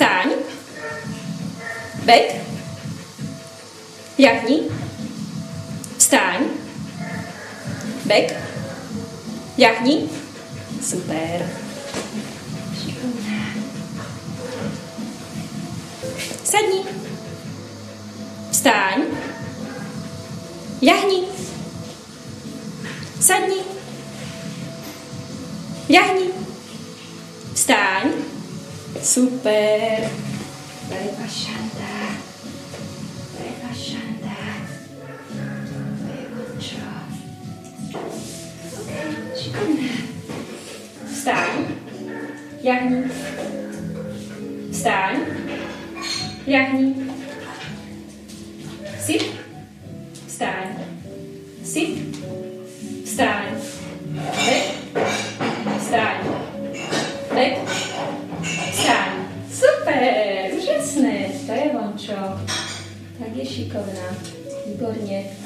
Vstaň. Bek. Ľahni. Vstaň. Bek. Ľahni. Super. Šikovná. Sadni. Vstaň. Ľahni. Sadni. Ľahni. Vstaň. Super. Prepášanda. Prepášanda. Prepáčo. Šikovná. Vstaň. Ľahni. Vstaň. Ľahni. Sit. Vstaň. Sit. Vstaň. Bek. Vstaň. Bek. Vstaň. Super. Úžasné. To je vončo. Tak je šikovná. Výborne.